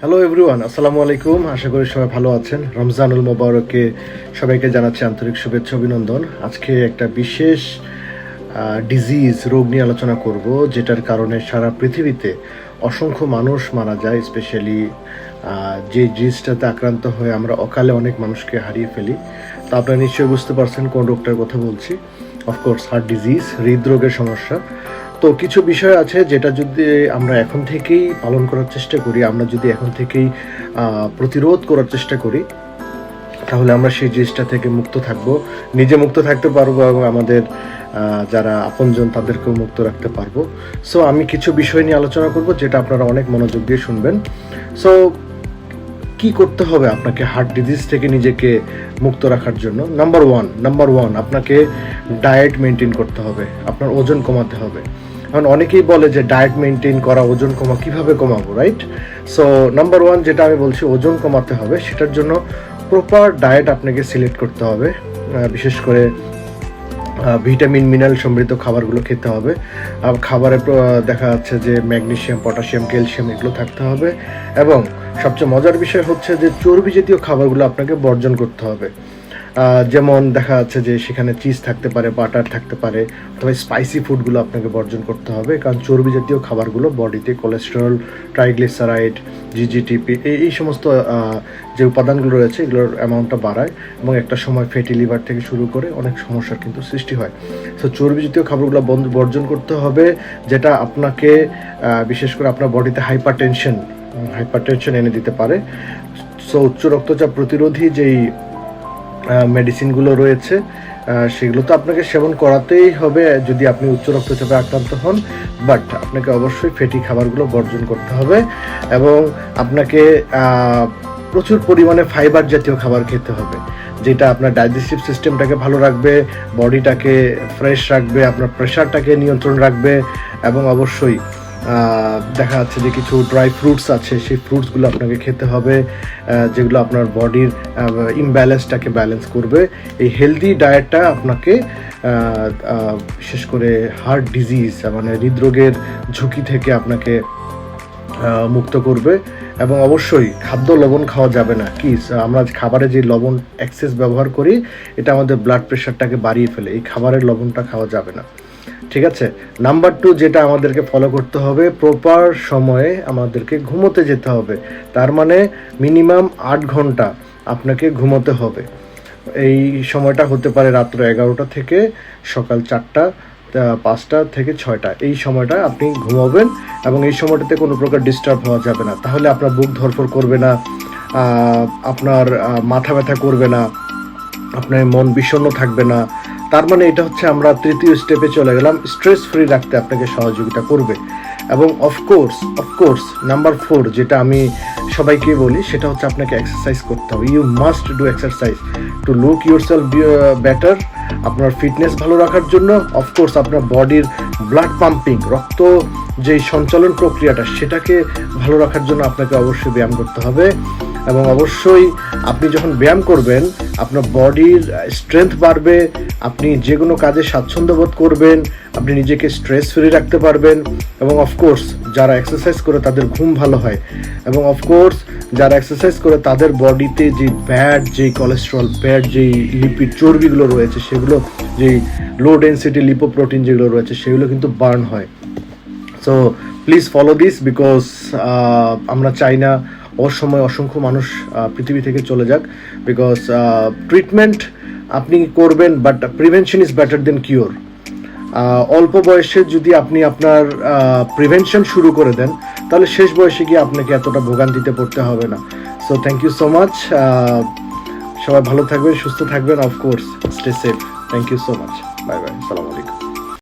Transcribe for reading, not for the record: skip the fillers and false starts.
Hello everyone, আসসালামু আলাইকুম। আশা করি সবাই ভালো আছেন। রমজানুল মোবারকে সবাইকে জানাচ্ছি আন্তরিক শুভেচ্ছা অভিনন্দন। আজকে একটা বিশেষ রোগ নিয়ে আলোচনা করব, যেটার কারণে সারা পৃথিবীতে অসংখ্য মানুষ মারা যায়। স্পেশালি যে ডিজিজটাতে আক্রান্ত হয়ে আমরা অকালে অনেক মানুষকে হারিয়ে ফেলি। তো আপনারা নিশ্চয়ই বুঝতে পারছেন কোন রোগটার কথা বলছি। অফকোর্স হার্ট ডিজিজ, হৃদরোগের সমস্যা। তো কিছু বিষয় আছে যেটা যদি আমরা এখন থেকেই পালন করার চেষ্টা করি, আমরা যদি এখন থেকেই প্রতিরোধ করার চেষ্টা করি, তাহলে আমরা সেই জিনিসটা থেকে মুক্ত থাকবো, নিজে মুক্ত থাকতে পারবো এবং আমাদের যারা আপনজন তাদেরকেও মুক্ত রাখতে পারবো। সো আমি কিছু বিষয় নিয়ে আলোচনা করব যেটা আপনারা অনেক মনোযোগ দিয়ে শুনবেন। সো কি করতে হবে আপনাকে হার্ট ডিজিজ থেকে নিজেকে মুক্ত রাখার জন্য? নাম্বার ওয়ান আপনাকে ডায়েট মেনটেন করতে হবে, আপনার ওজন কমাতে হবে। এখন অনেকেই বলে যে ডায়েট মেনটেন করা, ওজন কিভাবে কমাবো, রাইট? সো নাম্বার ওয়ান যেটা আমি বলছি, ওজন কমাতে হবে। সেটার জন্য প্রপার ডায়েট আপনাকে সিলেক্ট করতে হবে। বিশেষ করে ভিটামিন মিনারেল সমৃদ্ধ খাবারগুলো খেতে হবে। খাবারে দেখা যাচ্ছে যে ম্যাগনেসিয়াম, পটাশিয়াম, ক্যালসিয়াম এগুলো থাকতে হবে। এবং সবচেয়ে মজার বিষয় হচ্ছে যে চর্বি জাতীয় খাবারগুলো আপনাকে বর্জন করতে হবে। যেমন দেখা যাচ্ছে যে সেখানে চিজ থাকতে পারে, বাটার থাকতে পারে, অথবা স্পাইসি ফুডগুলো আপনাকে বর্জন করতে হবে। কারণ চর্বি জাতীয় খাবারগুলো বডিতে কোলেস্টেরল, ট্রাইগ্লিসারাইড, জিজিটিপি এই সমস্ত যে উপাদানগুলো রয়েছে এগুলোর অ্যামাউন্টটা বাড়ায় এবং একটা সময় ফ্যাটি লিভার থেকে শুরু করে অনেক সমস্যার কিন্তু সৃষ্টি হয়। সো চর্বি জাতীয় খাবারগুলো বর্জন করতে হবে, যেটা আপনাকে বিশেষ করে আপনার বডিতে হাইপার টেনশন এনে দিতে পারে। সো উচ্চ রক্তচাপ প্রতিরোধী যেই মেডিসিনগুলো রয়েছে সেগুলো তো আপনাকে সেবন করাতেই হবে যদি আপনি উচ্চ রক্তচাপে আক্রান্ত হন। বাট আপনাকে অবশ্যই ফ্যাটি খাবারগুলো বর্জন করতে হবে এবং আপনাকে প্রচুর পরিমাণে ফাইবার জাতীয় খাবার খেতে হবে, যেটা আপনার ডাইজেস্টিভ সিস্টেমটাকে ভালো রাখবে, বডিটাকে ফ্রেশ রাখবে, আপনার প্রেশারটাকে নিয়ন্ত্রণ রাখবে। এবং অবশ্যই দেখা যাচ্ছে যে কিছু ড্রাই ফ্রুটস আছে, সেই ফ্রুটসগুলো আপনাকে খেতে হবে, যেগুলো আপনার বডির ইমব্যালেন্সটাকে ব্যালেন্স করবে। এই হেলদি ডায়েটটা আপনাকে বিশেষ করে হার্ট ডিজিজ মানে হৃদরোগের ঝুঁকি থেকে আপনাকে মুক্ত করবে। এবং অবশ্যই খাদ্য লবণ খাওয়া যাবে না। আমরা খাবারে যে লবণ এক্সেস ব্যবহার করি, এটা আমাদের ব্লাড প্রেশারটাকে বাড়িয়ে ফেলে। এই খাবারের লবণটা খাওয়া যাবে না, ঠিক আছে? নাম্বার টু যেটা আমাদেরকে ফলো করতে হবে, প্রপার সময়ে আমাদেরকে ঘুমোতে যেতে হবে। তার মানে মিনিমাম 8 ঘন্টা আপনাকে ঘুমোতে হবে। এই সময়টা হতে পারে রাত্র 11টা থেকে সকাল 4টা, 5টা থেকে 6টা। এই সময়টা আপনি ঘুমাবেন এবং এই সময়টাতে কোনো প্রকার ডিস্টার্ব হওয়া যাবে না। তাহলে আপনার বুক ধড়ফড় করবে না, আপনার মাথা ব্যথা করবে না, আপনার মন বিষণ্ণ থাকবে না। তার মানে এটা হচ্ছে আমরা তৃতীয় স্টেপে চলে গেলাম, স্ট্রেস ফ্রি রাখতে আপনাকে সহযোগিতা করবে। এবং অফকোর্স নাম্বার 4 যেটা আমি সবাইকে বলি, সেটা হচ্ছে আপনাকে এক্সারসাইজ করতে হবে। You must do exercise to look yourself better. আপনার ফিটনেস ভালো রাখার জন্য, অফকোর্স আপনার বডির ব্লাড পাম্পিং, রক্ত যেই সঞ্চালন প্রক্রিয়াটা, সেটাকে ভালো রাখার জন্য আপনাকে অবশ্যই ব্যায়াম করতে হবে। এবং অবশ্যই আপনি যখন ব্যায়াম করবেন, আপনার বডির স্ট্রেংথ বাড়বে, আপনি যে কোনো কাজে স্বাচ্ছন্দ্য বোধ করবেন, আপনি নিজেকে স্ট্রেস ফ্রি রাখতে পারবেন। এবং অফকোর্স যারা এক্সারসাইজ করে তাদের ঘুম ভালো হয়। এবং অফকোর্স যারা এক্সারসাইজ করে তাদের বডিতে যেই কোলেস্ট্রল, যেই লিপিড, চর্বিগুলো রয়েছে, সেগুলো যেই লো ডেন্সিটি লিপোপ্রোটিন যেগুলো রয়েছে, সেগুলো কিন্তু বার্ন হয়। So please follow this, because আমরা চাই না অসময়ে অসংখ্য মানুষ পৃথিবী থেকে চলে যাক। বিকজ ট্রিটমেন্ট আপনি করবেন, but prevention is better then cure. অল্প বয়সে যদি আপনি আপনার প্রিভেনশন শুরু করে দেন, তাহলে শেষ বয়সে গিয়ে আপনাকে এতটা ভোগান্তিতে পড়তে হবে না। So thank you so much. সবাই ভালো থাকবেন, সুস্থ থাকবেন, of course stay safe. Thank you so much. Bye bye, সালাম আলাইকুম।